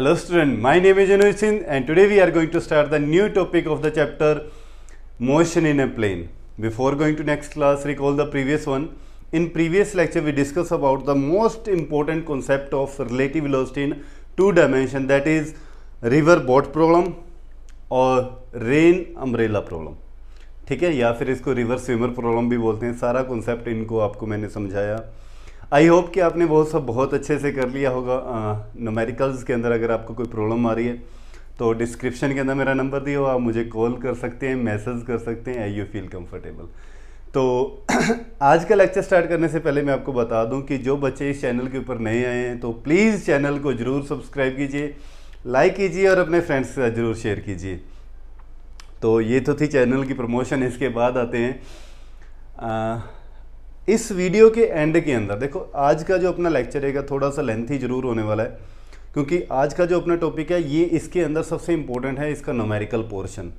Hello student, my name is Anuj Singh and today we are going to start the new topic of the chapter motion in a plane. Before going to next class, recall the previous one. In previous lecture we discussed about the most important concept of relative velocity in two dimension, that is river boat problem और rain umbrella problem. ठीक है, या फिर इसको river swimmer problem भी बोलते हैं. सारा कॉन्सेप्ट इनको आपको मैंने समझाया. आई होप कि आपने बहुत अच्छे से कर लिया होगा. न्यूमेरिकल्स के अंदर अगर आपको कोई प्रॉब्लम आ रही है तो डिस्क्रिप्शन के अंदर मेरा नंबर दिया हो, आप मुझे कॉल कर सकते हैं, मैसेज कर सकते हैं, यू फील कंफर्टेबल. तो आज का लेक्चर स्टार्ट करने से पहले मैं आपको बता दूं कि जो बच्चे इस चैनल के ऊपर नए आए हैं तो प्लीज़ चैनल को ज़रूर सब्सक्राइब कीजिए, लाइक कीजिए और अपने फ्रेंड्स के साथ ज़रूर शेयर कीजिए. तो ये तो थी चैनल की प्रमोशन. इसके बाद आते हैं इस वीडियो के एंड के अंदर. देखो, आज का जो अपना लेक्चर है थोड़ा सा लेंथी जरूर होने वाला है, क्योंकि आज का जो अपना टॉपिक है ये इसके अंदर सबसे इम्पोर्टेंट है इसका न्यूमेरिकल पोर्शन.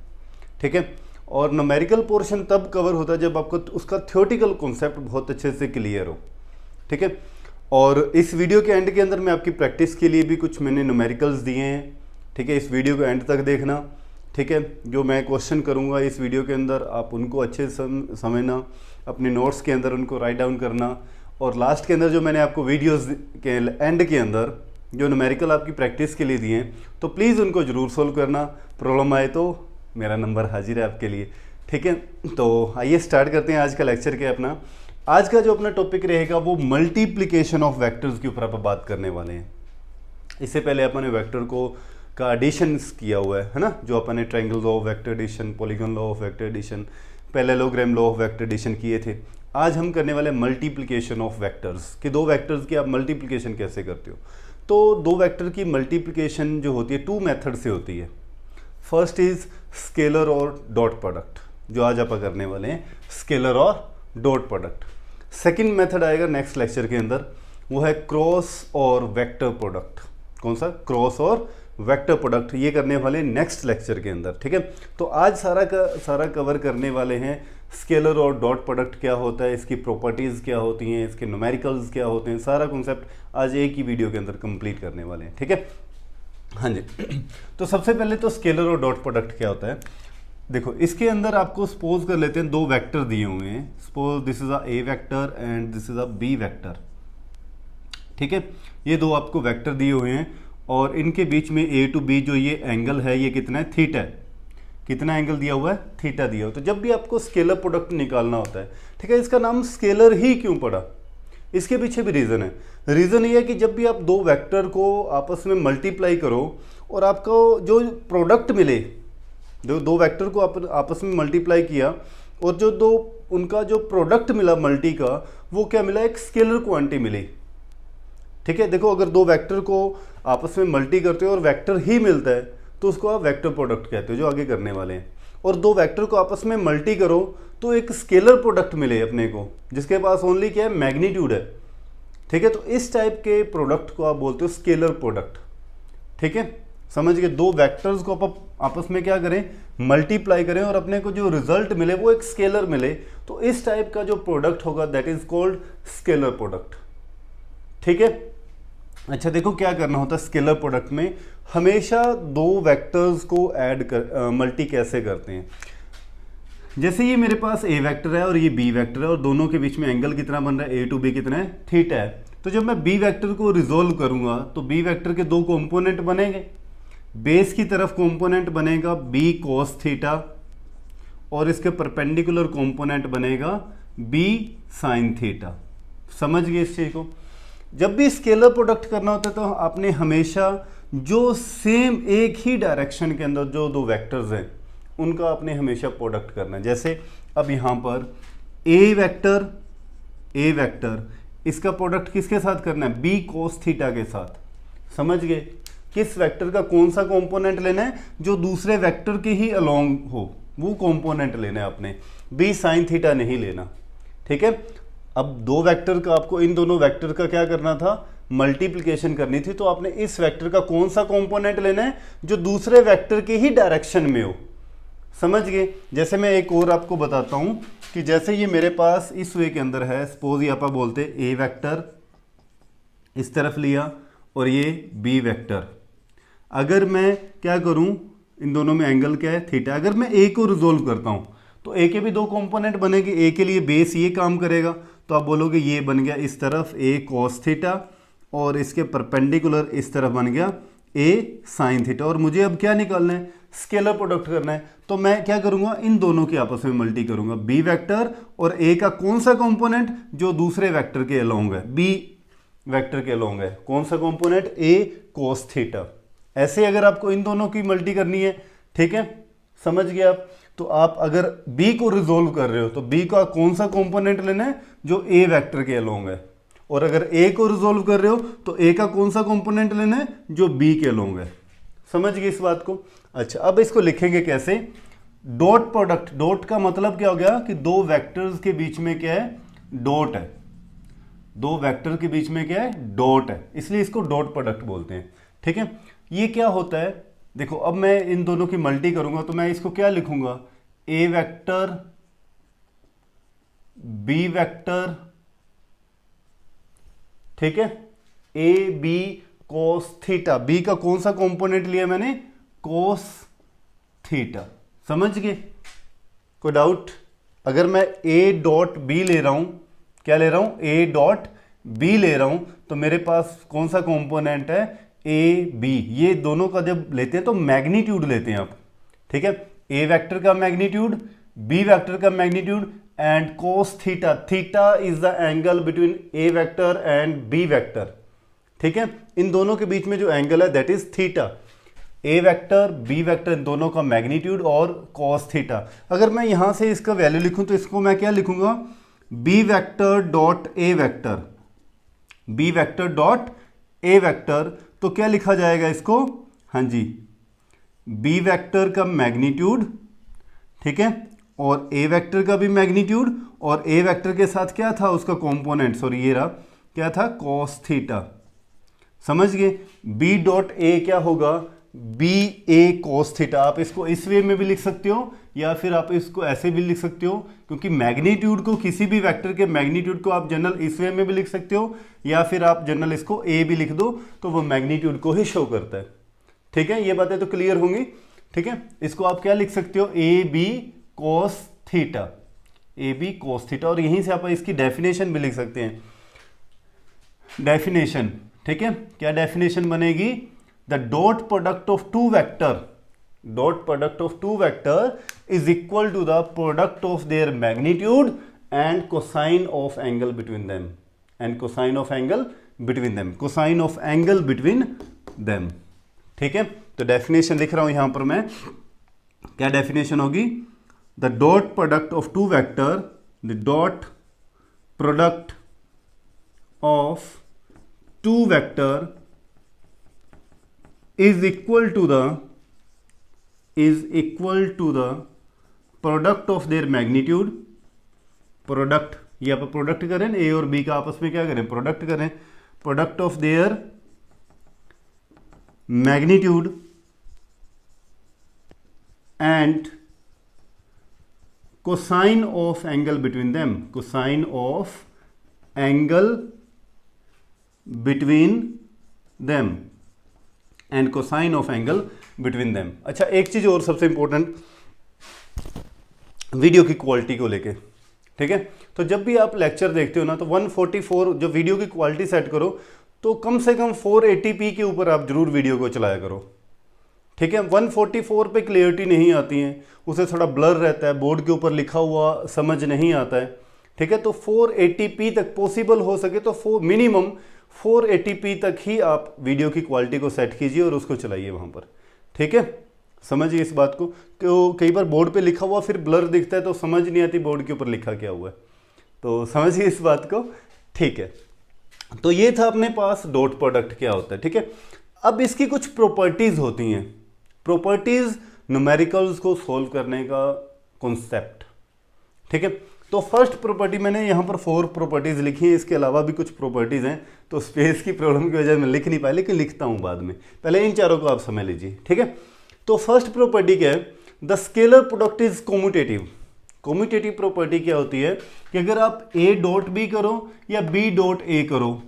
ठीक है, और न्यूमेरिकल पोर्शन तब कवर होता है जब आपको उसका थ्योरेटिकल कॉन्सेप्ट बहुत अच्छे से क्लियर हो. ठीक है, और इस वीडियो के एंड के अंदर मैं आपकी प्रैक्टिस के लिए भी कुछ मैंने न्यूमेरिकल्स दिए हैं. ठीक है, इस वीडियो को एंड तक देखना. ठीक है, जो मैं क्वेश्चन करूंगा इस वीडियो के अंदर आप उनको अच्छे से समझना, अपने नोट्स के अंदर उनको राइट डाउन करना, और लास्ट के अंदर जो मैंने आपको वीडियोस के एंड के अंदर जो न्यूमेरिकल आपकी प्रैक्टिस के लिए दिए हैं तो प्लीज़ उनको ज़रूर सोल्व करना. प्रॉब्लम आए तो मेरा नंबर हाजिर है आपके लिए. ठीक है, तो आइए स्टार्ट करते हैं आज का लेक्चर के. अपना आज का जो अपना टॉपिक रहेगा वो मल्टीप्लिकेशन ऑफ वेक्टर्स के ऊपर आप बात करने वाले हैं. इससे पहले अपन ने वेक्टर को का एडिशन किया हुआ है ना, जो अपन ने triangle law of vector addition, polygon law of vector addition, parallelogram law of vector addition किए थे. आज हम करने वाले मल्टीप्लिकेशन ऑफ वेक्टर्स कि दो वेक्टर्स की आप मल्टीप्लिकेशन कैसे करते हो. तो दो वेक्टर की मल्टीप्लिकेशन जो होती है टू मेथड से होती है. फर्स्ट इज स्केलर और डॉट प्रोडक्ट, जो आज आप करने वाले हैं, स्केलर और डॉट प्रोडक्ट. सेकेंड मेथड आएगा नेक्स्ट लेक्चर के अंदर, वो है क्रॉस और वेक्टर प्रोडक्ट. कौन सा? क्रॉस और वेक्टर प्रोडक्ट. ये करने वाले नेक्स्ट लेक्चर के अंदर. ठीक है, तो आज सारा का सारा कवर करने वाले हैं स्केलर और डॉट प्रोडक्ट क्या होता है, इसकी प्रॉपर्टीज़ क्या होती हैं, इसके न्यूमेरिकल्स क्या होते हैं. सारा कॉन्सेप्ट आज एक ही वीडियो के अंदर कंप्लीट करने वाले हैं. ठीक है, हाँ जी. तो सबसे पहले तो स्केलर और डॉट प्रोडक्ट क्या होता है. देखो, इसके अंदर आपको सपोज कर लेते हैं दो वेक्टर दिए हुए हैं. Suppose this is a A vector and this is a B vector. ठीक है, ये दो आपको वेक्टर दिए हुए हैं और इनके बीच में ए टू बी जो ये एंगल है ये कितना है? थीटा है. कितना एंगल दिया हुआ है? थीटा दिया हुआ. तो जब भी आपको स्केलर प्रोडक्ट निकालना होता है, ठीक है, इसका नाम स्केलर ही क्यों पड़ा, इसके पीछे भी रीज़न है. रीज़न ये है कि जब भी आप दो वेक्टर को आपस में मल्टीप्लाई करो और आपको जो प्रोडक्ट मिले, जो दो वेक्टर को आप आपस में मल्टीप्लाई किया और जो दो उनका जो प्रोडक्ट मिला मल्टी का, वो क्या मिला? एक स्केलर क्वांटिटी मिली. ठीक है, देखो, अगर दो वेक्टर को आपस में मल्टी करते हो और वेक्टर ही मिलता है तो उसको आप वेक्टर प्रोडक्ट कहते हो, जो आगे करने वाले हैं. और दो वेक्टर को आपस में मल्टी करो तो एक स्केलर प्रोडक्ट मिले अपने को, जिसके पास ओनली क्या है? मैग्नीट्यूड है. ठीक है, तो इस टाइप के प्रोडक्ट को आप बोलते हो स्केलर प्रोडक्ट. ठीक है, समझ गए. दो वेक्टर्स को आप आपस में क्या करें? मल्टीप्लाई करें और अपने को जो रिजल्ट मिले वो एक स्केलर मिले, तो इस टाइप का जो प्रोडक्ट होगा that is called scalar product. ठीक है, अच्छा, देखो क्या करना होता है स्केलर प्रोडक्ट में. हमेशा दो वेक्टर्स को ऐड कर मल्टी कैसे करते हैं. जैसे ये मेरे पास ए वेक्टर है और ये बी वेक्टर है और दोनों के बीच में एंगल कितना बन रहा है? ए टू बी कितना है? थीटा है. तो जब मैं बी वेक्टर को रिजोल्व करूंगा तो बी वेक्टर के दो कंपोनेंट बनेंगे. बेस की तरफ कंपोनेंट बनेगा बी कोस थीटा और इसके परपेंडिकुलर कंपोनेंट बनेगा बी साइन थीटा. समझ गए इस चीज को. जब भी स्केलर प्रोडक्ट करना होता है तो आपने हमेशा जो सेम एक ही डायरेक्शन के अंदर जो दो वेक्टर्स हैं उनका आपने हमेशा प्रोडक्ट करना है. जैसे अब यहाँ पर ए वेक्टर इसका प्रोडक्ट किसके साथ करना है? बी कोस थीटा के साथ. समझ गए. किस वेक्टर का कौन सा कंपोनेंट लेना है? जो दूसरे वेक्टर के ही अलोंग हो वो कंपोनेंट लेना है आपने, बी साइन थीटा नहीं लेना. ठीक है, अब दो वेक्टर का आपको इन दोनों वेक्टर का क्या करना था? मल्टीप्लिकेशन करनी थी. तो आपने इस वेक्टर का कौन सा कंपोनेंट लेना है? जो दूसरे वेक्टर के ही डायरेक्शन में हो. समझ गए. जैसे मैं एक और आपको बताता हूं कि जैसे ये मेरे पास इस वे के अंदर है, सपोज ये आप बोलते ए वेक्टर इस तरफ लिया और ये बी वेक्टर. अगर मैं क्या करूं, इन दोनों में एंगल क्या है, थीटा। अगर मैं ए को रिजोल्व करता हूं तो ए के भी दो कंपोनेंट बनेंगे। ए के लिए बेस ये काम करेगा, तो आप बोलोगे ये बन गया इस तरफ ए कॉस थीटा, और इसके परपेंडिकुलर इस तरफ बन गया ए साइन थीटा। और मुझे अब क्या निकालना है, स्केलर प्रोडक्ट करना है। तो मैं क्या करूंगा, इन दोनों की आपस में मल्टी करूंगा, बी वेक्टर और ए का कौन सा कंपोनेंट जो दूसरे वेक्टर के अलोंग है, बी वेक्टर के अलोंग है, कौन सा कंपोनेंट, ए कॉस थीटा। ऐसे अगर आपको इन दोनों की मल्टी करनी है, ठीक है, समझ गए आप। तो आप अगर b को रिजोल्व कर रहे हो तो b का कौन सा कंपोनेंट लेना है जो a वेक्टर के अलोंग है, और अगर a को रिजोल्व कर रहे हो तो a का कौन सा कंपोनेंट लेना है जो b के अलोंग है। समझ गए इस बात को। अच्छा, अब इसको लिखेंगे कैसे, डॉट प्रोडक्ट। डॉट का मतलब क्या हो गया कि दो वेक्टर्स के बीच में क्या है, डॉट है। दो वेक्टर के बीच में क्या है, डॉट है, इसलिए इसको डॉट प्रोडक्ट बोलते हैं। ठीक है, ये क्या होता है, देखो अब मैं इन दोनों की मल्टी करूंगा तो मैं इसको क्या लिखूंगा, ए वेक्टर बी वेक्टर, ठीक है, A B cos theta. B का कौन सा कंपोनेंट लिया मैंने, कोस थीटा। समझ गए, कोई डाउट। अगर मैं ए डॉट बी ले रहा हूं, क्या ले रहा हूं, ए डॉट बी ले रहा हूं, तो मेरे पास कौन सा कंपोनेंट है, ए बी। ये दोनों का जब लेते हैं तो मैग्नीट्यूड लेते हैं आप, ठीक है, ए वेक्टर का मैग्नीट्यूड, बी वेक्टर का magnitude, and cos theta. Theta is the angle between A vector and B vector, ठीक है। इन दोनों के बीच में जो एंगल है that is theta. A vector B vector इन दोनों का मैग्नीट्यूड और कॉस थीटा। अगर मैं यहां से इसका वैल्यू लिखूं तो इसको मैं क्या लिखूंगा, B vector dot A vector, B vector dot A vector. तो क्या लिखा जाएगा इसको, हाँ जी, बी वेक्टर का मैग्नीट्यूड, ठीक है, और ए वेक्टर का भी मैग्नीट्यूड, और ए वेक्टर के साथ क्या था उसका कंपोनेंट, सॉरी ये रहा, क्या था, कॉस थीटा। समझ गए। बी डॉट ए क्या होगा, बी ए कॉस थीटा। आप इसको इस वे में भी लिख सकते हो या फिर आप इसको ऐसे भी लिख सकते हो, क्योंकि मैग्नीट्यूड को, किसी भी वेक्टर के मैग्नीट्यूड को आप जनरल इस वे में भी लिख सकते हो, या फिर आप जनरल इसको ए भी लिख दो तो वो मैग्नीट्यूड को ही शो करता है। ठीक है, ये बातें तो क्लियर होंगी। ठीक है, इसको आप क्या लिख सकते हो, A B cos theta, A B cos theta. और यहीं से आप इसकी डेफिनेशन भी लिख सकते हैं, डेफिनेशन, ठीक है, क्या डेफिनेशन बनेगी, the dot product of two vector, dot product of two vector is equal to the product of their magnitude and cosine of angle between them, and cosine of angle between them, cosine of angle between them. ठीक है, तो definition लिख रहा हूं यहां पर मैं, क्या डेफिनेशन होगी, the dot product of two vector, the dot product of two vector is equal to the product of their magnitude, product, ये आप प्रोडक्ट करें, ए और बी का आपस में क्या करें, प्रोडक्ट करें, product of their magnitude and cosine of angle between them, cosine of angle between them and cosine of angle between them। अच्छा, एक चीज और सबसे इंपॉर्टेंट, वीडियो की क्वालिटी को लेके, ठीक है। तो जब भी आप लेक्चर देखते हो ना तो 144 जो वीडियो की क्वालिटी सेट करो तो कम से कम 480p के ऊपर आप जरूर वीडियो को चलाया करो, ठीक है। 144 पे क्लियरिटी नहीं आती है, उसे थोड़ा ब्लर रहता है, बोर्ड के ऊपर लिखा हुआ समझ नहीं आता है, ठीक है। तो 480p तक पॉसिबल हो सके तो मिनिमम 480p तक ही आप वीडियो की क्वालिटी को सेट कीजिए और उसको चलाइए वहाँ पर, ठीक है। समझिए इस बात को, क्यों कई बार बोर्ड पे लिखा हुआ फिर ब्लर दिखता है तो समझ नहीं आती बोर्ड के ऊपर लिखा क्या हुआ है, तो समझिए इस बात को, ठीक है। तो ये था अपने पास डॉट प्रोडक्ट क्या होता है, ठीक है। अब इसकी कुछ प्रॉपर्टीज होती हैं, प्रॉपर्टीज न्यूमेरिकल्स को सोल्व करने का कॉन्सेप्ट, ठीक है। तो फर्स्ट प्रॉपर्टी मैंने यहाँ पर 4 प्रॉपर्टीज लिखी हैं, इसके अलावा भी कुछ प्रॉपर्टीज हैं, तो स्पेस की प्रॉब्लम की वजह से मैं लिख नहीं पाया, लेकिन लिखता हूँ बाद में। पहले इन चारों को आप समझ लीजिए, ठीक है। तो फर्स्ट प्रॉपर्टी क्या है, the scalar product is commutative. Commutative property क्या होती है कि अगर आप ए डॉट बी करो या बी डॉट ए करो,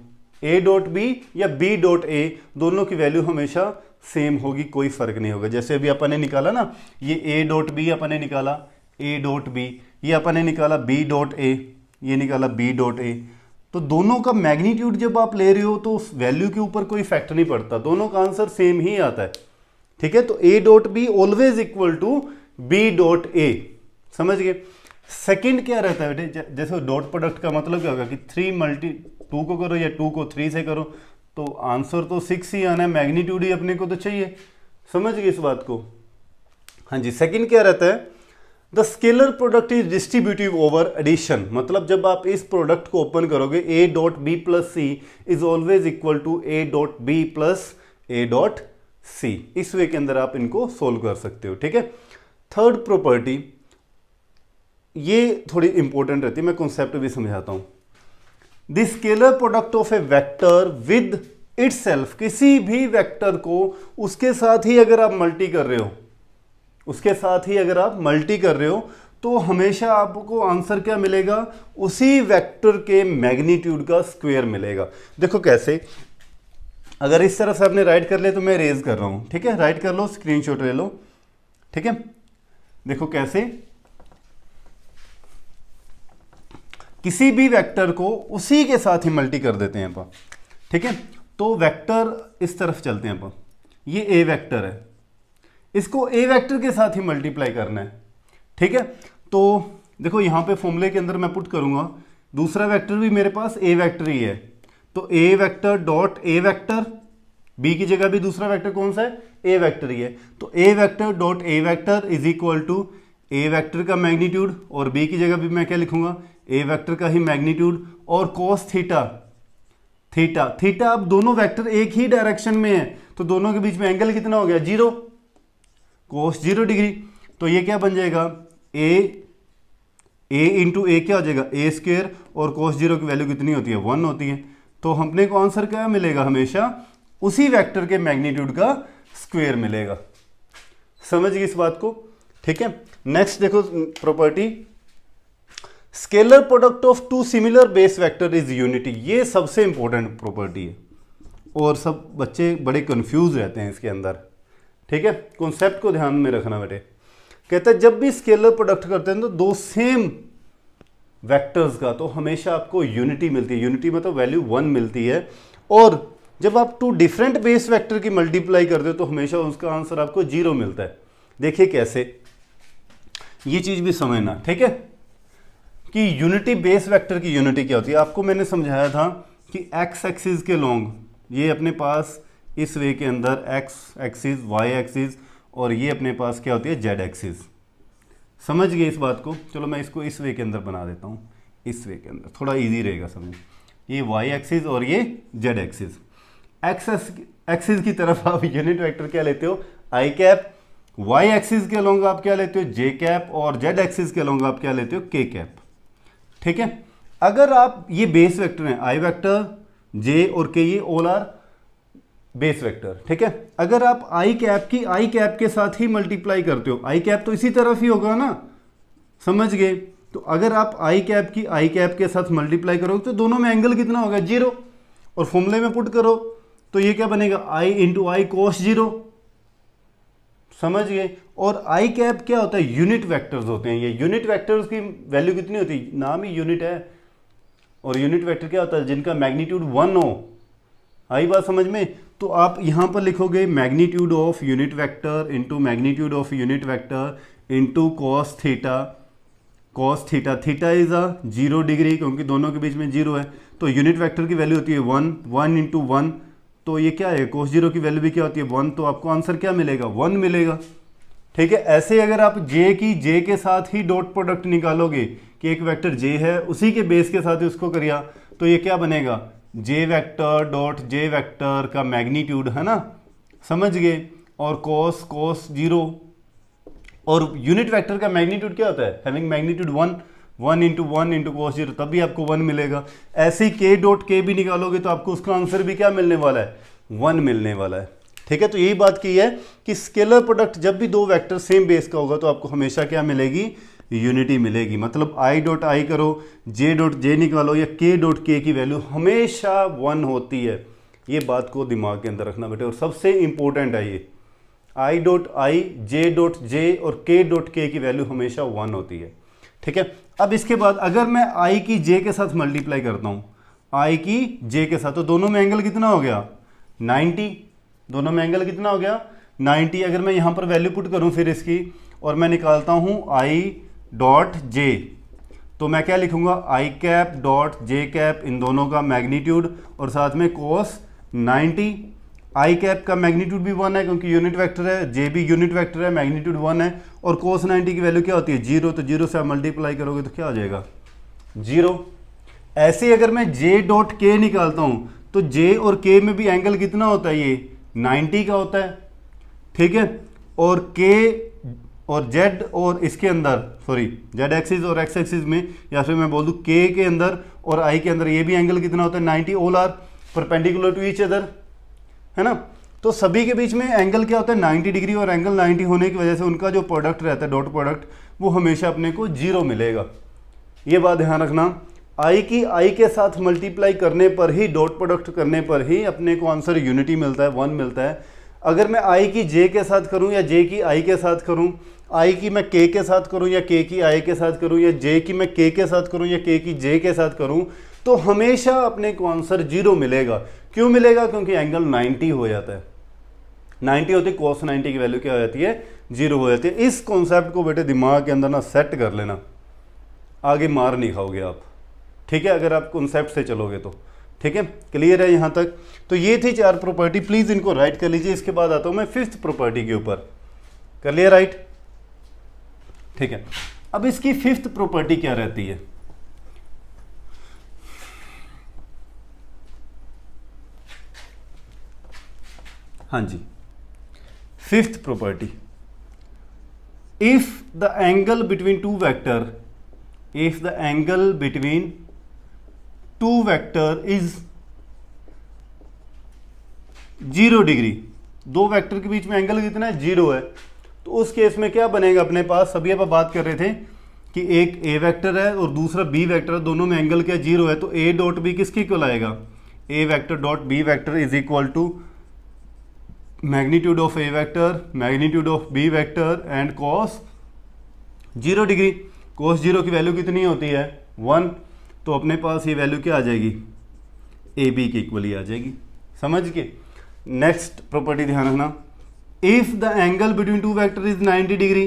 ए डॉट बी या बी डॉट ए, दोनों की वैल्यू हमेशा सेम होगी, कोई फर्क नहीं होगा। जैसे अभी अपन ने निकाला ना, ये ए डॉट बी अपन ने निकाला, ए डॉट बी, ये अपन ने निकाला बी डॉट ए, ये निकाला बी डॉट ए। तो दोनों का मैग्नीट्यूड जब आप ले रहे हो तो उस वैल्यू के ऊपर कोई इफेक्ट नहीं पड़ता, दोनों का आंसर सेम ही आता है। ठीक है, तो A dot B always equal to B dot A, समझ गए। सेकंड क्या रहता है बेटे, जैसे डॉट प्रोडक्ट का मतलब क्या होगा कि 3 मल्टी 2 को करो या 2 को 3 से करो तो आंसर तो 6 ही आना है, मैग्नीट्यूड ही अपने को तो चाहिए। समझ गए इस बात को। हाँ जी, सेकंड क्या रहता है, the scalar product is distributive over addition, मतलब जब आप इस प्रोडक्ट को ओपन करोगे A dot B plus C is always equal to A dot B plus A dot C. इस वे के अंदर आप इनको सोल्व कर सकते हो। ठीक है, थर्ड प्रॉपर्टी ये थोड़ी इंपॉर्टेंट रहती है, मैं कॉन्सेप्ट भी समझाता हूं। The scalar product of A vector with itself, किसी भी वेक्टर को उसके साथ ही अगर आप मल्टी कर रहे हो, उसके साथ ही अगर आप मल्टी कर रहे हो तो हमेशा आपको आंसर क्या मिलेगा, उसी वेक्टर के मैग्नीट्यूड का स्क्वायर मिलेगा। देखो कैसे, अगर इस तरह से आपने राइट कर ले तो मैं रेज कर रहा हूं, ठीक है, राइट कर लो, स्क्रीनशॉट ले लो। ठीक है, देखो कैसे, किसी भी वेक्टर को उसी के साथ ही मल्टी कर देते हैं अपन। ठीक है, तो वेक्टर इस तरफ चलते हैं अपन, ये ए वेक्टर है, इसको ए वेक्टर के साथ ही मल्टीप्लाई करना है। ठीक है, तो देखो यहां पे फॉर्मूले के अंदर मैं पुट करूंगा, दूसरा वेक्टर भी मेरे पास ए वेक्टर ही है, तो A vector dot A vector, B की जगह भी दूसरा वेक्टर कौन सा है, ए वेक्टर ही है, तो A vector dot A vector is equal to A vector का मैग्नीट्यूड, और बी की जगह भी मैं क्या लिखूंगा, ए वेक्टर का ही मैग्नीट्यूड, और कोस थीटा, थीटा थीटा, अब दोनों वेक्टर एक ही डायरेक्शन में है तो दोनों के बीच में एंगल कितना हो गया, 0, कोस 0 डिग्री। तो ये क्या बन जाएगा, ए इंटू ए क्या हो जाएगा, ए स्क्वायर, और कोस 0 की वैल्यू कितनी होती है, 1 होती है। तो हमने को आंसर क्या मिलेगा, हमेशा उसी वेक्टर के मैग्नीट्यूड का स्क्वायर मिलेगा। समझ गए इस बात को। ठीक है, नेक्स्ट देखो property, scalar product of two similar base vector is unity. ये सबसे इंपॉर्टेंट प्रॉपर्टी है और सब बच्चे बड़े कंफ्यूज रहते हैं इसके अंदर। ठीक है, कॉन्सेप्ट को ध्यान में रखना बेटे। कहता है जब भी स्केलर प्रोडक्ट करते हैं तो दो सेम वेक्टर्स का तो हमेशा आपको यूनिटी मिलती है, यूनिटी मतलब वैल्यू 1 मिलती है, और जब आप टू डिफरेंट बेस वेक्टर की मल्टीप्लाई करते हो तो हमेशा उसका आंसर आपको 0 मिलता है। देखिए कैसे, ये चीज भी समझना। ठीक है, कि यूनिटी बेस वेक्टर की यूनिटी क्या होती है, आपको मैंने समझाया था कि एक्स एक्सिस के लॉन्ग, ये अपने पास इस वे के अंदर एक्स एक्सिस, वाई एक्सिस, और ये अपने पास क्या होती है, जेड एक्सिस। समझ गए इस बात को। चलो मैं इसको इस वे के अंदर बना देता हूँ, इस वे के अंदर थोड़ा इजी रहेगा समझ। ये वाई एक्सिस और ये जेड एक्सिस। एक्सिस की तरफ आप यूनिट वेक्टर क्या लेते हो, आई कैप, वाई एक्सिस के लॉन्ग आप क्या लेते हो, जे कैप, और जेड एक्सिस के लॉन्ग आप क्या लेते हो, के कैप। ठीक है, अगर आप ये बेस वेक्टर हैं, आई वेक्टर, जे और के, ये ऑल आर बेस वेक्टर। ठीक है, अगर आप आई कैप की आई कैप के साथ ही मल्टीप्लाई करते हो, आई कैप तो इसी तरफ ही होगा ना, समझ गए। तो अगर आप आई कैप की आई कैप के साथ मल्टीप्लाई करोगे तो दोनों में एंगल कितना होगा, 0, और फॉर्मूले में पुट करो तो ये क्या बनेगा, आई इंटू आई कोस 0। समझ गए। और आई कैप क्या होता है, यूनिट वेक्टर्स होते हैं। ये यूनिट वेक्टर्स की वैल्यू कितनी होती है, नाम ही यूनिट है, और यूनिट वेक्टर क्या होता है, जिनका मैग्नीट्यूड 1 हो। आई बात समझ में। तो आप यहां पर लिखोगे magnitude of unit vector into magnitude of unit vector into cos theta, cos theta, theta is a 0 degree क्योंकि दोनों के बीच में 0 है, तो यूनिट वेक्टर की वैल्यू होती है 1, 1 इंटू 1, तो ये क्या है, कोस 0 की वैल्यू भी क्या होती है, 1, तो आपको आंसर क्या मिलेगा, 1 मिलेगा। ठीक है, ऐसे अगर आप जे की जे के साथ ही डॉट प्रोडक्ट निकालोगे कि एक वेक्टर जे है उसी के बेस के साथ ही उसको करिया, तो ये क्या बनेगा, जे वेक्टर डॉट जे वेक्टर का मैग्नीट्यूड, है ना, समझ गए, और कोस 0, और यूनिट वेक्टर का मैग्नीट्यूड क्या होता है, having magnitude 1, 1 into 1 into cos 0, तब भी आपको 1 मिलेगा। ऐसे ही के डॉट के भी निकालोगे तो आपको उसका आंसर भी क्या मिलने वाला है, 1 मिलने वाला है। ठीक है, तो यही बात की है कि स्केलर प्रोडक्ट जब भी दो वेक्टर सेम बेस का होगा तो आपको हमेशा क्या मिलेगी, यूनिटी मिलेगी। मतलब आई डॉट आई करो, जे डॉट जे निकालो, या के डॉट के की वैल्यू हमेशा 1 होती है। ये बात को दिमाग के अंदर रखना बेटे, और सबसे इंपॉर्टेंट है ये I dot I, J dot J और के डॉट के की वैल्यू हमेशा 1 होती है। ठीक है, अब इसके बाद अगर मैं आई की जे के साथ मल्टीप्लाई करता हूँ, आई की जे के साथ, तो दोनों में एंगल कितना हो गया 90, दोनों में एंगल कितना हो गया 90। अगर मैं यहाँ पर वैल्यू पुट करूँ फिर इसकी, और मैं निकालता हूँ आई डॉट जे, तो मैं क्या लिखूंगा आई कैप डॉट जे कैप, इन दोनों का मैग्नीट्यूड और साथ में कोस 90। आई कैप का मैग्नीट्यूड भी 1 है क्योंकि यूनिट वेक्टर है, जे भी यूनिट वेक्टर है, मैग्नीट्यूड 1 है, और कोस 90 की वैल्यू क्या होती है 0, तो 0 से आप मल्टीप्लाई करोगे तो क्या आ जाएगा 0। ऐसे अगर मैं जे डॉट के निकालता हूँ तो जे और के में भी एंगल कितना होता है ये 90 का होता है। ठीक है, और के और जेड और इसके अंदर सॉरी जेड एक्सिस और एक्स एक्सिस में, या फिर मैं बोल दूँ के अंदर और आई के अंदर ये भी एंगल कितना होता है 90, all are perpendicular to each other, है ना। तो सभी के बीच में एंगल क्या होता है 90 डिग्री, और एंगल 90 होने की वजह से उनका जो प्रोडक्ट रहता है डॉट प्रोडक्ट वो हमेशा अपने को 0 मिलेगा। ये बात ध्यान रखना, आई की आई के साथ मल्टीप्लाई करने पर ही, डॉट प्रोडक्ट करने पर ही अपने को आंसर यूनिटी मिलता है, 1 मिलता है। अगर मैं आई की जे के साथ करूं या जे की आई के साथ करूं, आई की मैं के साथ करूं या के की आई के साथ करूं, या जे की मैं के साथ करूं या के की जे के साथ करूं, तो हमेशा अपने को आंसर 0 मिलेगा। क्यों मिलेगा? क्योंकि एंगल 90 हो जाता है, 90 होती है, cos 90 की वैल्यू क्या हो जाती है 0 हो जाती है। इस कॉन्सेप्ट को बेटे दिमाग के अंदर ना सेट कर लेना, आगे मार नहीं खाओगे आप। ठीक है, अगर आप कॉन्सेप्ट से चलोगे तो। ठीक है, क्लियर है यहाँ तक? तो ये थी 4 प्रॉपर्टी, प्लीज इनको राइट कर लीजिए। इसके बाद आता हूँ मैं 5th प्रॉपर्टी के ऊपर। कर लिया राइट? ठीक है, अब इसकी 5th प्रॉपर्टी क्या रहती है? हाँ जी, 5th property, if the angle between two vector, if the angle between two vector is 0 degree, दो वेक्टर के बीच में एंगल कितना है 0 है, तो उस केस में क्या बनेगा अपने पास? अभी आप बात कर रहे थे कि एक ए वेक्टर है और दूसरा बी वेक्टर है, दोनों में एंगल क्या 0 है, तो ए डॉट बी किसके इक्वल आएगा? A vector dot B vector is equal to magnitude of A vector magnitude of B vector and cos 0 degree. Cos 0 की वैल्यू कितनी होती है 1, तो अपने पास ये वैल्यू क्या आ जाएगी? ए बी की इक्वल ही आ जाएगी। समझ के? नेक्स्ट प्रॉपर्टी ध्यान रखना, if the angle between two vector is 90 degree,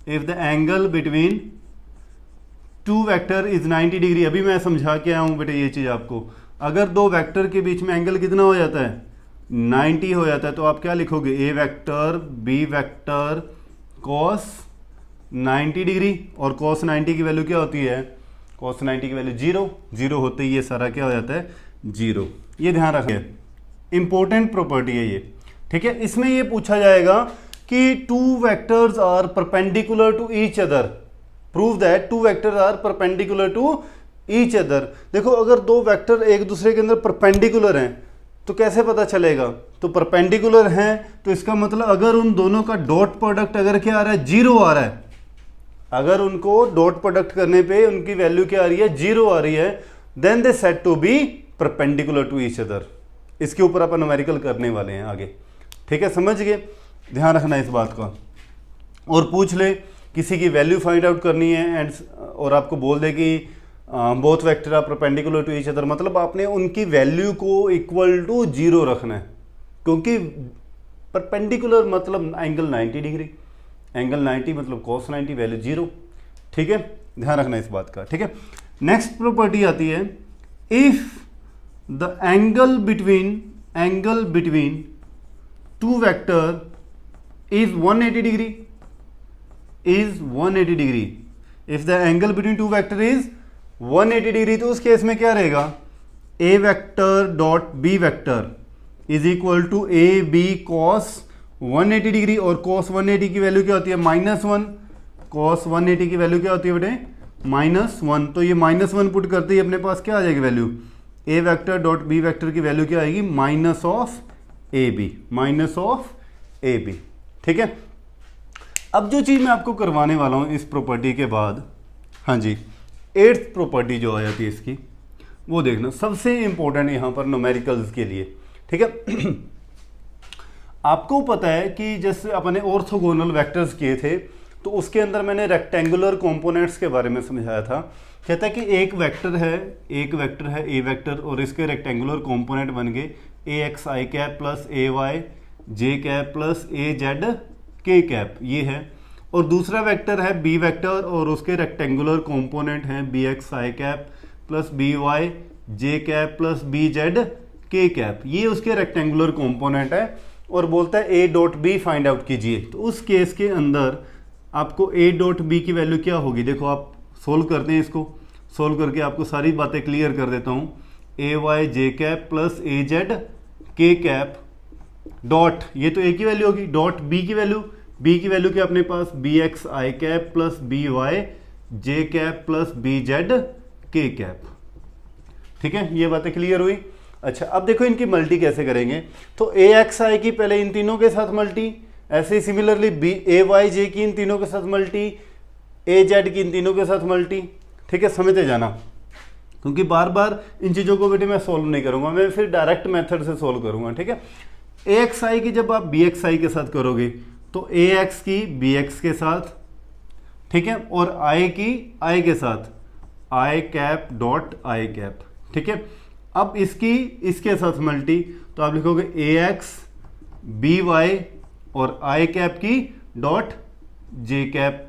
if the angle between two vector is 90 degree. अभी मैं समझा के आया हूँ बेटे ये चीज़ आपको। अगर दो वेक्टर के बीच में एंगल कितना हो जाता है 90 हो जाता है, तो आप क्या लिखोगे? A vector B vector cos 90 degree, और cos 90 की वैल्यू क्या होती है? cos 90 की वैल्यू 0 होते ही ये सारा क्या हो जाता है 0। ये ध्यान रखिए, इंपॉर्टेंट प्रॉपर्टी है ये। ठीक है, इसमें ये पूछा जाएगा कि two vectors are perpendicular to each other, prove that two vectors are perpendicular to each other. देखो, अगर दो वेक्टर एक दूसरे के अंदर परपेंडिकुलर हैं तो कैसे पता चलेगा? तो परपेंडिकुलर हैं तो इसका मतलब अगर उन दोनों का डॉट प्रोडक्ट अगर क्या आ रहा है 0 आ रहा है, अगर उनको डॉट प्रोडक्ट करने पे उनकी वैल्यू क्या आ रही है 0 आ रही है, then they said to be perpendicular to each other. इसके ऊपर अपन न्यूमेरिकल करने वाले हैं आगे। ठीक है, समझ गए? ध्यान रखना इस बात का। और पूछ ले किसी की वैल्यू फाइंड आउट करनी है एंड और आपको बोल दे कि both vector are perpendicular to each other, मतलब आपने उनकी वैल्यू को इक्वल टू 0 रखना है, क्योंकि परपेंडिकुलर मतलब एंगल 90 डिग्री, एंगल 90 मतलब cos 90 वैल्यू 0। ठीक है, ध्यान रखना इस बात का। ठीक है, नेक्स्ट प्रॉपर्टी आती है, if the angle between two vector is 180 degree, if the angle between two vector is 180 degree, तो उस केस में क्या रहेगा? A vector dot B vector is equal to A B cos 180 degree, और cos 180 की value क्या होती है -1, cos 180 की वैल्यू क्या होती है बेटे -1, तो ये -1 पुट करते ही अपने पास क्या आ जाएगी value? A vector dot B vector की वैल्यू क्या आएगी? Minus of a b. ठीक है, अब जो चीज़ मैं आपको करवाने वाला हूँ इस प्रॉपर्टी के बाद, हाँ जी, 8th प्रॉपर्टी जो आ जाती है इसकी, वो देखना सबसे इंपॉर्टेंट यहाँ पर न्यूमेरिकल्स के लिए। ठीक है। आपको पता है कि जैसे अपने ऑर्थोगोनल वेक्टर्स किए थे तो उसके अंदर मैंने रेक्टेंगुलर कंपोनेंट्स के बारे में समझाया था। कहता है कि एक वेक्टर है ए वेक्टर और इसके रेक्टेंगुलर कंपोनेंट बन गए ए x i cap plus A Y J cap plus A Z k cap, ये है। और दूसरा वेक्टर है बी वेक्टर और उसके रेक्टेंगुलर कंपोनेंट हैं b x i cap plus B Y J cap plus B z k cap, ये उसके रेक्टेंगुलर कंपोनेंट है। और बोलता है a dot b find out कीजिए। तो उस केस के अंदर आपको ए डॉट बी की वैल्यू क्या होगी, देखो आप सोल्व करते हैं, इसको सोल्व करके आपको सारी बातें क्लियर कर देता हूँ। ए वाई जे कैप प्लस ए जेड के कैप डॉट, ये तो ए की वैल्यू होगी, डॉट बी की वैल्यू क्या अपने पास B x i cap plus B Y J cap plus B z k cap. ठीक है, ये बातें क्लियर हुई। अच्छा, अब देखो इनकी मल्टी कैसे करेंगे। तो ए एक्स आई की पहले इन तीनों के साथ मल्टी, ऐसे ही सिमिलरली बी ए वाई जे की इन तीनों के साथ मल्टी, ए जेड की इन तीनों के साथ मल्टी। ठीक है, समझते जाना, क्योंकि बार बार इन चीज़ों को बेटे मैं सोल्व नहीं करूंगा, मैं फिर डायरेक्ट मेथड से सोल्व करूंगा। ठीक है, ए एक्स आई की जब आप बी एक्स आई के साथ करोगे तो ए एक्स की बी एक्स के साथ, ठीक है, और आई की आई के साथ आई कैप डॉट आई कैप। ठीक है, अब इसकी इसके साथ मल्टी, तो आप लिखोगे ए एक्स बी वाई और आई कैप की डॉट जे कैप।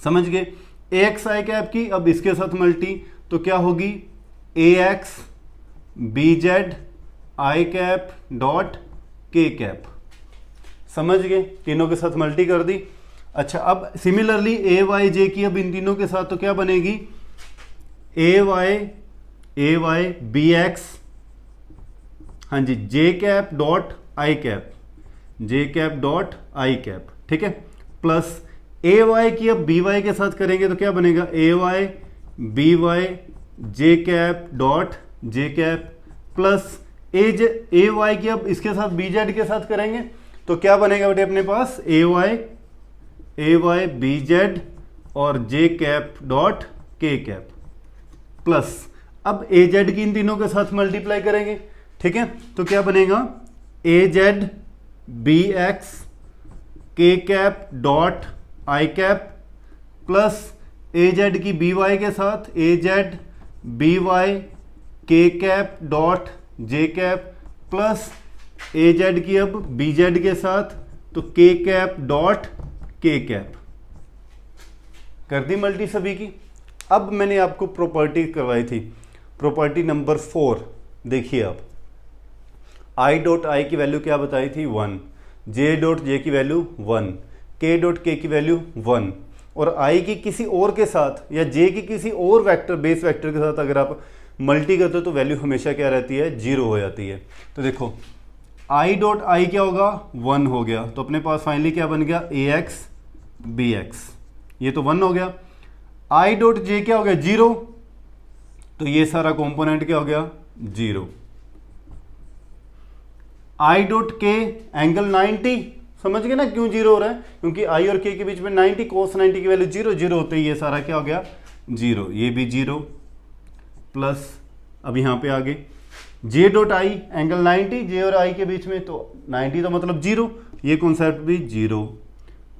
समझ गए, ए एक्स आई कैप की अब इसके साथ मल्टी, तो क्या होगी A x B Z I cap dot K cap. समझ गए, तीनों के साथ मल्टी कर दी। अच्छा, अब सिमिलरली ए वाई जे की अब इन तीनों के साथ तो क्या बनेगी ए वाई बी एक्स, हाँ जी, J cap dot I cap, J cap dot I cap. ठीक है, प्लस ए वाई की अब बी वाई के साथ करेंगे तो क्या बनेगा A Y B Y J cap dot J cap, plus A Y की अब इसके साथ बी जेड के साथ करेंगे तो क्या बनेगा बेटे अपने पास ए वाई बी जेड और जे cap dot K cap, plus अब ए जेड की इन तीनों के साथ मल्टीप्लाई करेंगे। ठीक है, तो क्या बनेगा A Z B X K cap dot I cap, plus A Z की बी वाई के साथ A Z B Y K cap dot J cap, plus A Z की अब बी जेड के साथ तो के कैप डॉट के कैप। कर दी मल्टी सभी की। अब मैंने आपको प्रॉपर्टी करवाई थी, प्रॉपर्टी नंबर 4, देखिए आप आई डॉट आई की वैल्यू क्या बताई थी 1, जे डॉट जे की वैल्यू 1, के डॉट के की वैल्यू 1, और आई की किसी और के साथ या जे की किसी और वेक्टर बेस वेक्टर के साथ अगर आप मल्टी करते हो तो वैल्यू हमेशा क्या रहती है 0 हो जाती है। तो देखो आई डॉट आई क्या होगा 1 हो गया, तो अपने पास फाइनली क्या बन गया ए एक्स बी एक्स, ये तो 1 हो गया। आई डॉट जे क्या हो गया 0, तो ये सारा कंपोनेंट क्या हो गया 0। आई डॉट के एंगल 90, समझ गए ना क्यों 0 हो रहा है, क्योंकि आई और के बीच में 90 कोस 90 की वैल्यू 0 0 होते ही ये सारा क्या हो गया 0, ये भी 0, प्लस अब यहाँ पे आगे जे डॉट आई एंगल 90, जे और आई के बीच में तो 90 तो मतलब 0, ये कॉन्सेप्ट भी 0।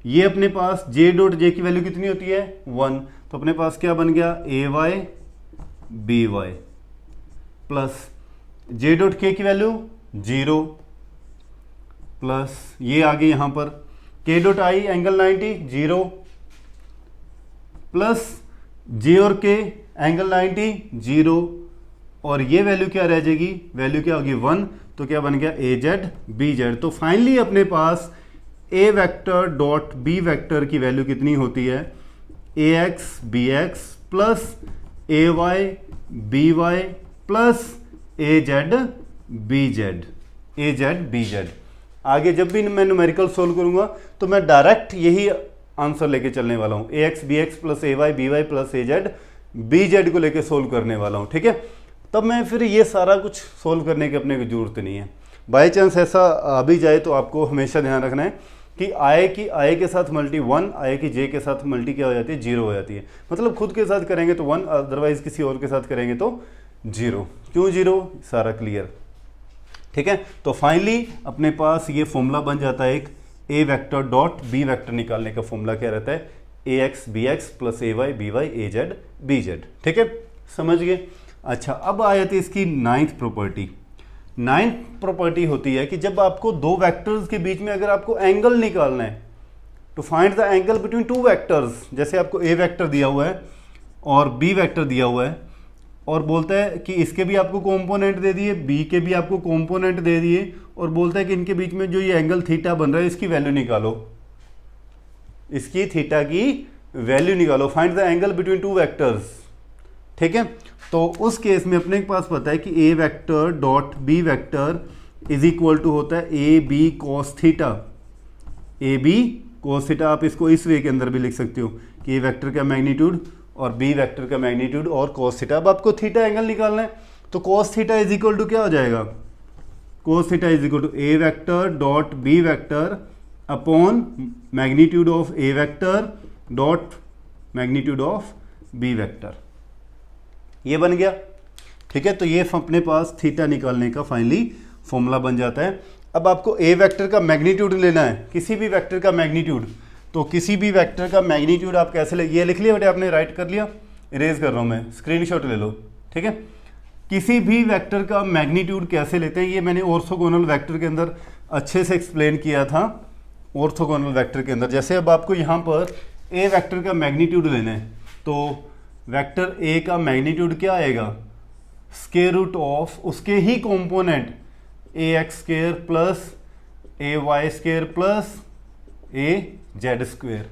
ये अपने पास जे डॉट जे की वैल्यू कितनी होती है 1, तो अपने पास क्या बन गया A Y B Y, plus J dot K की वैल्यू 0, प्लस ये आगे यहाँ पर के डॉट आई एंगल 90 0, प्लस जे और के एंगल 90 0, और ये वैल्यू क्या रह जाएगी, वैल्यू क्या होगी 1, तो क्या बन गया ए जेड बी जेड। तो फाइनली अपने पास ए वेक्टर डॉट बी वेक्टर की वैल्यू कितनी होती है ए एक्स बी एक्स प्लस ए वाई बी वाई प्लस ए जेड बी जेड, ए जेड बी जेड। आगे जब भी मैं न्यूमेरिकल सोल्व करूंगा तो मैं डायरेक्ट यही आंसर लेके चलने वाला हूं, ए एक्स बी एक्स प्लस ए वाई बी वाई प्लस ए जेड बी जेड को लेके सोल्व करने वाला हूं। ठीक है, तब मैं फिर ये सारा कुछ सोल्व करने की अपने को जरूरत नहीं है। बाई चांस ऐसा आ भी जाए तो आपको हमेशा ध्यान रखना है कि आई के साथ मल्टी 1, आई की जे के साथ मल्टी क्या हो जाती है 0 हो जाती है, मतलब खुद के साथ करेंगे तो 1, अदरवाइज किसी और के साथ करेंगे तो 0। क्यों 0, सारा क्लियर। ठीक है। तो फाइनली अपने पास ये फॉर्मूला बन जाता है एक ए वेक्टर डॉट बी वेक्टर निकालने का फॉर्मूला क्या रहता है, ए x B x plus A Y B y a Z B Z. ठीक है, समझ गए। अच्छा, अब आ जाती है इसकी नाइन्थ प्रॉपर्टी। नाइन्थ प्रॉपर्टी होती है कि जब आपको दो वेक्टर्स के बीच में अगर आपको एंगल निकालना है to find the angle between two vectors, जैसे आपको ए वेक्टर दिया हुआ है और बी वेक्टर दिया हुआ है और बोलता है कि इसके भी आपको कंपोनेंट दे दिए, बी के भी आपको कंपोनेंट दे दिए और बोलता है कि इनके बीच में जो ये एंगल थीटा बन रहा है इसकी वैल्यू निकालो, इसकी थीटा की वैल्यू निकालो, find the angle between two vectors. ठीक है, तो उस केस में अपने पास पता है कि ए vector dot B vector is equal to होता है A B cos theta, A B cos theta. आप इसको इस वे के अंदर भी लिख सकते हो कि ए वेक्टर का मैग्नीट्यूड और बी वेक्टर का मैग्नीट्यूड और कॉस थीटा। अब आपको थीटा एंगल निकालना है तो cos theta is equal to क्या हो जाएगा, cos theta is equal to A vector dot B vector upon magnitude of A vector dot magnitude of B vector. ये बन गया। ठीक है, तो ये अपने पास थीटा निकालने का फाइनली फॉर्मूला बन जाता है। अब आपको ए वेक्टर का मैग्नीट्यूड लेना है, किसी भी वेक्टर का मैग्नीट्यूड। तो किसी भी वेक्टर का मैग्नीट्यूड आप कैसे ले, ये लिख लिया बेटे आपने, राइट कर लिया, इरेज कर रहा हूँ मैं, स्क्रीनशॉट ले लो। ठीक है, किसी भी वेक्टर का मैग्नीट्यूड कैसे लेते हैं ये मैंने ऑर्थोगोनल वेक्टर के अंदर अच्छे से एक्सप्लेन किया था। ऑर्थोगोनल वेक्टर के अंदर जैसे अब आपको यहाँ पर ए वेक्टर का मैग्नीट्यूड लेना है तो वेक्टर ए का मैग्नीट्यूड क्या आएगा, स्क्वायर रूट ऑफ उसके ही component A x square plus A Y square plus A Z square.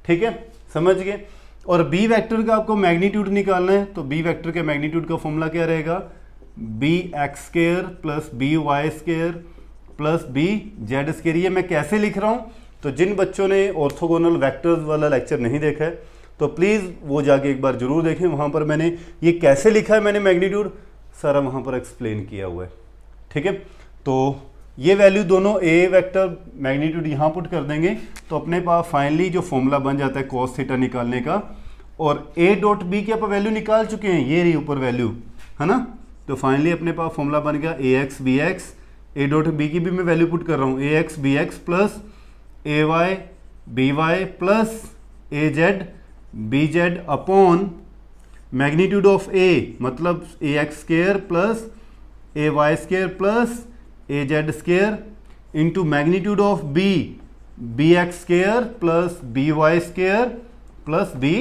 ठीक है, समझ गए। और बी वेक्टर का आपको मैग्नीट्यूड निकालना है तो बी वेक्टर के मैग्नीट्यूड का फॉर्मूला क्या रहेगा, b x square plus B Y square plus B Z square. ये मैं कैसे लिख रहा हूँ, तो जिन बच्चों ने ऑर्थोगोनल वेक्टर्स वाला लेक्चर नहीं देखा है तो प्लीज़ वो जाके एक बार जरूर देखें, वहाँ पर मैंने ये कैसे लिखा है, मैंने मैग्नीट्यूड सारा वहाँ पर एक्सप्लेन किया हुआ है। ठीक है, तो ये वैल्यू दोनों ए वेक्टर मैग्नीट्यूड यहाँ पुट कर देंगे तो अपने पास फाइनली जो फॉर्मूला बन जाता है कॉस थीटा निकालने का। और ए डॉट बी की आप वैल्यू निकाल चुके हैं, ये रही ऊपर वैल्यू है ना। तो फाइनली अपने पास फॉर्मूला बन गया A x B x, A dot B की भी मैं वैल्यू पुट कर रहा हूँ, ए x B x plus A Y B Y plus A Z B Z upon magnitude of A, मतलब ए x square plus A Y square plus A Z square into magnitude of B, B x square plus B Y square plus B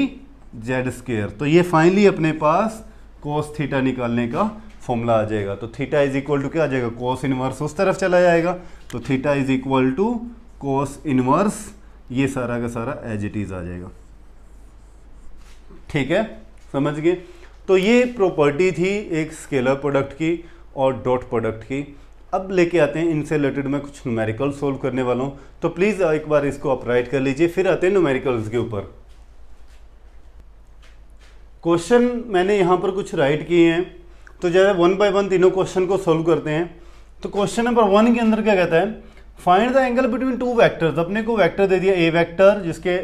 Z square. तो ये finally अपने पास cos theta निकालने का formula आ जाएगा। तो theta is equal to क्या आ जाएगा, cos inverse उस तरफ चला जाएगा तो theta is equal to cos inverse, ये सारा का सारा एज इट इज आ जाएगा। ठीक है, समझ गए। तो ये प्रॉपर्टी थी एक स्केलर प्रोडक्ट की और डॉट प्रोडक्ट की। अब लेके आते हैं इनसे रिलेटेड मैं कुछ न्यूमेरिकल सोल्व करने वाला हूँ, तो प्लीज़ एक बार इसको आप राइट कर लीजिए, फिर आते हैं न्यूमेरिकल्स के ऊपर। क्वेश्चन मैंने यहाँ पर कुछ राइट किए हैं, तो जब वन बाय वन तीनों क्वेश्चन को सोल्व करते हैं। तो क्वेश्चन नंबर 1 के अंदर क्या कहता है, find the angle between two vectors. अपने को वेक्टर दे दिया ए वेक्टर जिसके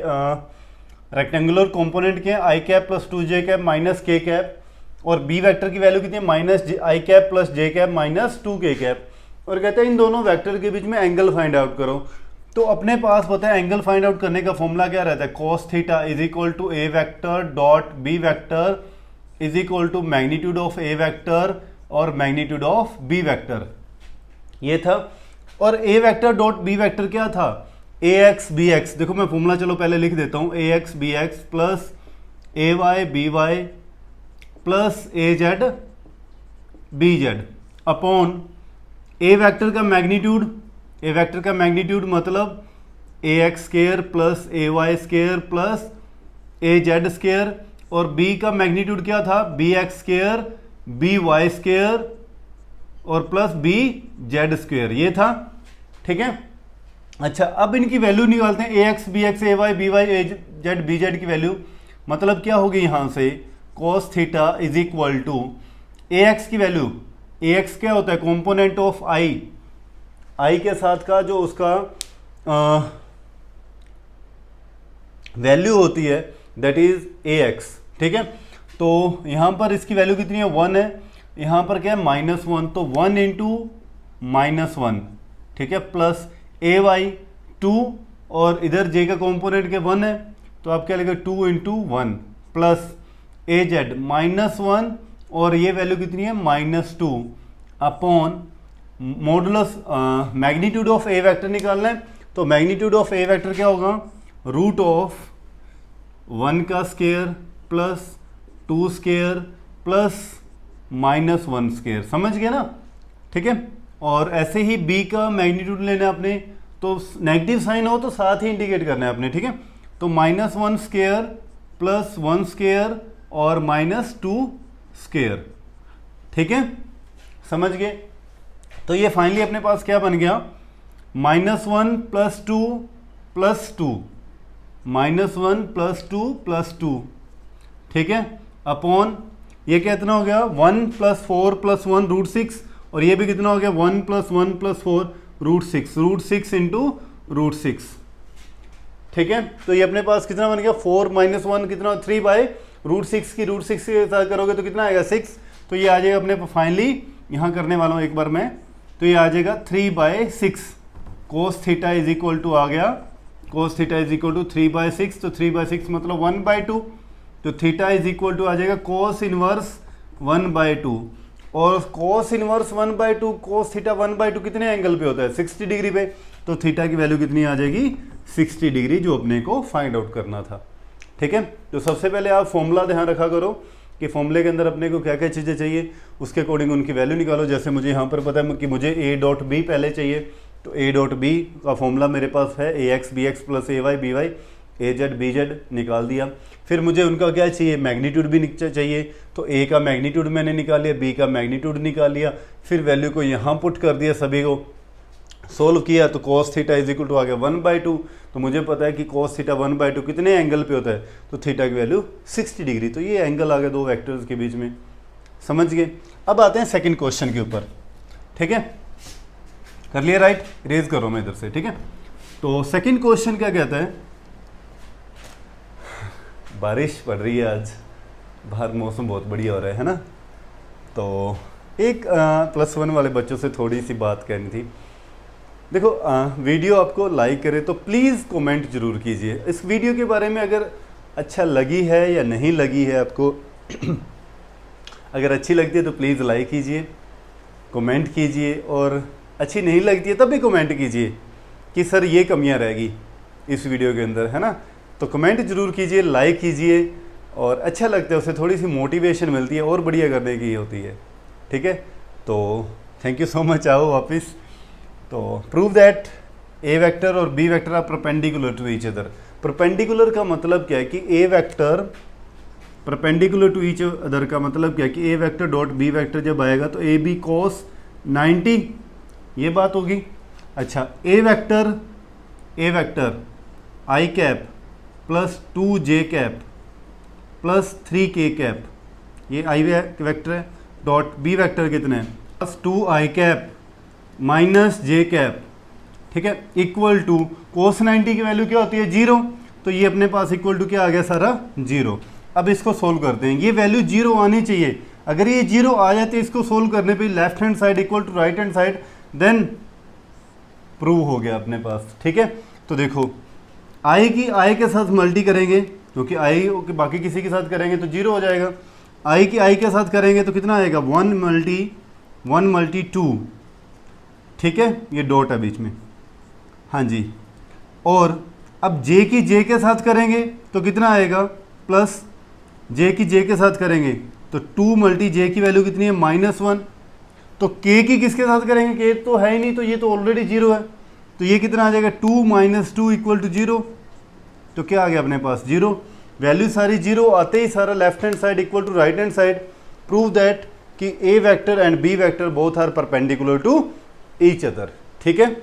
रेक्टेंगुलर कंपोनेंट के I cap plus 2j cap minus K cap, और बी वेक्टर की वैल्यू कितनी है, minus I cap plus J cap minus 2k cap, और कहते हैं इन दोनों वेक्टर के बीच में एंगल फाइंड आउट करो। तो अपने पास पता है एंगल फाइंड आउट करने का फॉर्मूला क्या रहता है, cos theta is equal to A vector dot B vector is equal to magnitude of A vector और मैग्नीट्यूड ऑफ बी वेक्टर, ये था। और a vector dot B vector क्या था, ए एक्स बी एक्स। देखो मैं फॉर्मूला चलो पहले लिख देता हूँ, ए x B x plus A Y B Y plus A Z B Z upon a vector का मैग्नीट्यूड, ए वेक्टर का मैग्नीट्यूड मतलब ए एक्स स्क्वायर प्लस ए वाई स्क्वायर प्लस ए जेड स्क्वायर, और बी का मैग्नीट्यूड क्या था, b x square b Y square और plus B Z square, ये था। ठीक है, अच्छा अब इनकी वैल्यू निकालते हैं, a x B x a Y B y a Z B z की वैल्यू, मतलब क्या होगी यहाँ से, cos theta is equal to a x की वैल्यू, ए एक्स क्या होता है, कंपोनेंट ऑफ आई, आई के साथ का जो उसका वैल्यू होती है दैट इज ए एक्स। ठीक है, तो यहाँ पर इसकी वैल्यू कितनी है, 1 है, यहाँ पर क्या है -1, तो 1 इंटू -1, ठीक है, प्लस ए वाई 2 और इधर जे का कॉम्पोनेंट के 1 है तो आप क्या लिखेंगे 2 इंटू 1 प्लस ए जेड -1 और ये वैल्यू कितनी है -2 upon modulus magnitude of A vector निकालना है। तो मैग्नीट्यूड ऑफ ए वेक्टर क्या होगा, रूट ऑफ 1 का square plus 2 square plus -1 square, समझ गए ना, ठीक है। और ऐसे ही बी का मैग्नीट्यूड लेना है आपने, तो नेगेटिव साइन हो तो साथ ही इंडिकेट करना है आपने, ठीक है। तो -1 स्क्वायर प्लस 1 स्क्वायर और -2 स्क्वायर, ठीक है, समझ गए। तो ये फाइनली अपने पास क्या बन गया, -1 प्लस 2 प्लस 2, -1 प्लस 2 प्लस 2, ठीक है, अपॉन ये कितना हो गया 1 प्लस 4 प्लस 1 √6 और ये भी कितना हो गया 1 प्लस 1 प्लस 4 √6 इंटू √6, ठीक है। तो ये अपने पास कितना बन गया 4 - 1 कितना 3 बाय √6 की √6 के साथ करोगे तो कितना आएगा 6। तो ये आ जाएगा अपने फाइनली, यहाँ करने वाला हूँ एक बार मैं, तो ये आ जाएगा 3/6 cos theta is equal to आ गया, cos theta is equal to 3/6, तो 3/6 मतलब 1/2, तो थीटा इज इक्वल टू आ जाएगा कोस इनवर्स 1/2 और कोस इनवर्स 1/2 कोस थीटा 1/2 कितने एंगल पे होता है 60 डिग्री पे, तो थीटा की वैल्यू कितनी आ जाएगी 60 डिग्री, जो अपने को फाइंड आउट करना था, ठीक है। तो सबसे पहले आप फॉर्मूला ध्यान रखा करो कि फॉर्मूले के अंदर अपने को क्या क्या चीज़ें चाहिए, उसके अकॉर्डिंग उनकी वैल्यू निकालो। जैसे मुझे यहाँ पर पता है कि मुझे ए डॉट बी पहले चाहिए, तो ए डॉट बी का फॉर्मूला मेरे पास है AX BX plus AY BY AZ BZ निकाल दिया। फिर मुझे उनका क्या चाहिए, मैग्नीट्यूड भी चाहिए, तो ए का मैग्नीट्यूड मैंने निकाल लिया, बी का मैग्नीट्यूड निकाल लिया, फिर वैल्यू को यहाँ पुट कर दिया, सभी को सोल्व किया तो cos theta is equal to आ गया 1/2। तो मुझे पता है कि cos थीटा 1/2 कितने एंगल पे होता है, तो थीटा की वैल्यू 60 डिग्री, तो ये एंगल आ गया दो वेक्टर्स के बीच में, समझ गए। अब आते हैं सेकंड क्वेश्चन के ऊपर, ठीक है, कर लिया राइट, रेज करो मैं इधर से, ठीक है। तो सेकंड क्वेश्चन क्या कहता है, बारिश पड़ रही है आज, बाहर मौसम बहुत बढ़िया हो रहा है ना, तो एक +1 वाले बच्चों से थोड़ी सी बात करनी थी। देखो वीडियो आपको लाइक करे तो प्लीज़ कमेंट जरूर कीजिए इस वीडियो के बारे में, अगर अच्छा लगी है या नहीं लगी है आपको अगर अच्छी लगती है तो प्लीज़ लाइक कीजिए, कमेंट कीजिए, और अच्छी नहीं लगती है तब भी कमेंट कीजिए कि सर ये कमियां रहेगी इस वीडियो के अंदर, है ना। तो कमेंट जरूर कीजिए, लाइक कीजिए, और अच्छा लगता है, उससे थोड़ी सी मोटिवेशन मिलती है और बढ़िया करने की होती है, ठीक है। तो थैंक यू सो मच, आओ वापस। तो प्रूव दैट ए वेक्टर और B vector are perpendicular to each other. Perpendicular का मतलब क्या है कि ए vector perpendicular to each other का मतलब क्या है कि ए वेक्टर डॉट बी वेक्टर जब आएगा तो ए बी cos 90, ये बात होगी। अच्छा, A vector i cap plus 2j cap plus 3k cap, ये आई वेक्टर है, डॉट बी वेक्टर कितने हैं plus 2i cap minus j cap, ठीक है, इक्वल टू cos 90 की वैल्यू क्या होती है 0, तो ये अपने पास इक्वल टू क्या आ गया सारा 0। अब इसको सोल्व करते हैं, ये वैल्यू 0 आनी चाहिए, अगर ये 0 आ जाती है इसको सोल्व करने पे left hand side equal to right hand side, then prove हो गया अपने पास, ठीक है। तो देखो आई की आई के साथ मल्टी करेंगे, क्योंकि आई के बाकी किसी के साथ करेंगे तो 0 हो जाएगा, आई की आई के साथ करेंगे तो कितना आएगा 1 मल्टी 2, ठीक है, ये डॉट है बीच में, हाँ जी। और अब जे की जे के साथ करेंगे तो कितना आएगा, प्लस जे की जे के साथ करेंगे तो 2 मल्टी जे की वैल्यू कितनी है -1, तो के की किसके साथ करेंगे, के तो है ही नहीं, तो ये तो ऑलरेडी 0 है, तो ये कितना आ जाएगा 2 - 2 इक्वल टू 0, तो क्या आ गया अपने पास 0, वैल्यू सारी 0 आते ही सारा left hand side equal to right hand side, prove that कि ए vector and B vector both are perpendicular to each other, ठीक है।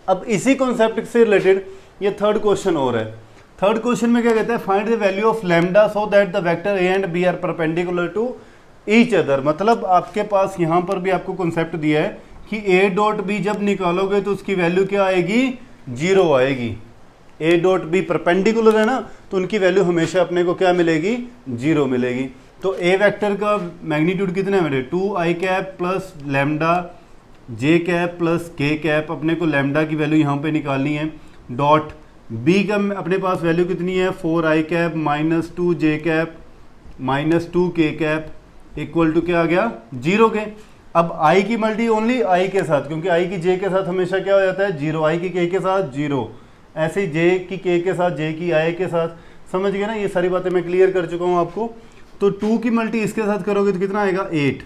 अब इसी कॉन्सेप्ट से रिलेटेड ये थर्ड क्वेश्चन और है। थर्ड क्वेश्चन में क्या कहता है, find the value of lambda so that the vector a and b are perpendicular to each other. मतलब आपके पास यहाँ पर भी आपको कॉन्सेप्ट दिया है कि ए डॉट बी जब निकालोगे तो उसकी वैल्यू क्या आएगी 0 आएगी। ए डॉट बी परपेंडिकुलर है ना, तो उनकी वैल्यू हमेशा अपने को क्या मिलेगी 0 मिलेगी। तो ए वेक्टर का मैग्नीट्यूड कितना है मेरे 2i कैप प्लस लैम्डा जे कैप प्लस के कैप, अपने को लैम्डा की वैल्यू यहाँ पे निकालनी है, डॉट बी का अपने पास वैल्यू कितनी है 4i कैप माइनस 2 जे कैप माइनस 2 के कैप इक्वल टू क्या आ गया 0 के। अब i की मल्टी ओनली i के साथ, क्योंकि i की j के साथ हमेशा क्या हो जाता है 0, i की k के साथ 0, ऐसे ही j की k के साथ, j की i के साथ। समझ गए ना, ये सारी बातें मैं क्लियर कर चुका हूँ आपको। तो 2 की मल्टी इसके साथ करोगे तो कितना आएगा 8,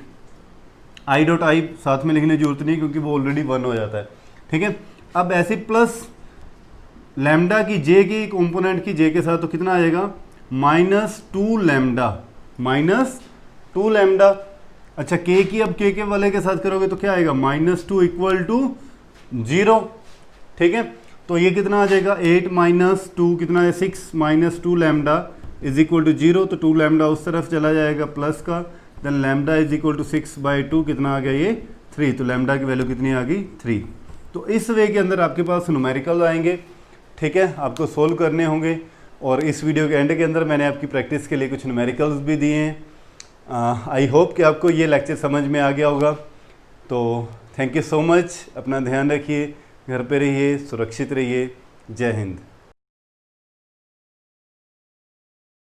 i डॉट i साथ में लिखने की जरूरत नहीं क्योंकि वो ऑलरेडी 1 हो जाता है, ठीक है। अब ऐसे प्लस लैम्डा की j की कंपोनेंट की j के साथ तो कितना आएगा माइनस 2 लैम्डा, माइनस 2 लैम्डा। अच्छा k की अब k के वाले के साथ करोगे तो क्या आएगा -2 इक्वल टू 0, ठीक है। तो ये कितना आ जाएगा 8 माइनस 2 कितना है 6 minus 2 lambda is equal to 0, तो 2 लैम्डा उस तरफ चला जाएगा प्लस का, then lambda is equal to 6/2 कितना आ गया ये 3, तो लैम्डा की वैल्यू कितनी आ गई 3। तो इस वे के अंदर आपके पास न्यूमेरिकल आएंगे, ठीक है, आपको सोल्व करने होंगे। और इस वीडियो के एंड के अंदर मैंने आपकी प्रैक्टिस के लिए कुछ न्यूमेरिकल्स भी दिए हैं। आई होप कि आपको ये लेक्चर समझ में आ गया होगा। तो थैंक यू सो मच, अपना ध्यान रखिए, घर पे रहिए, सुरक्षित रहिए, जय हिंद।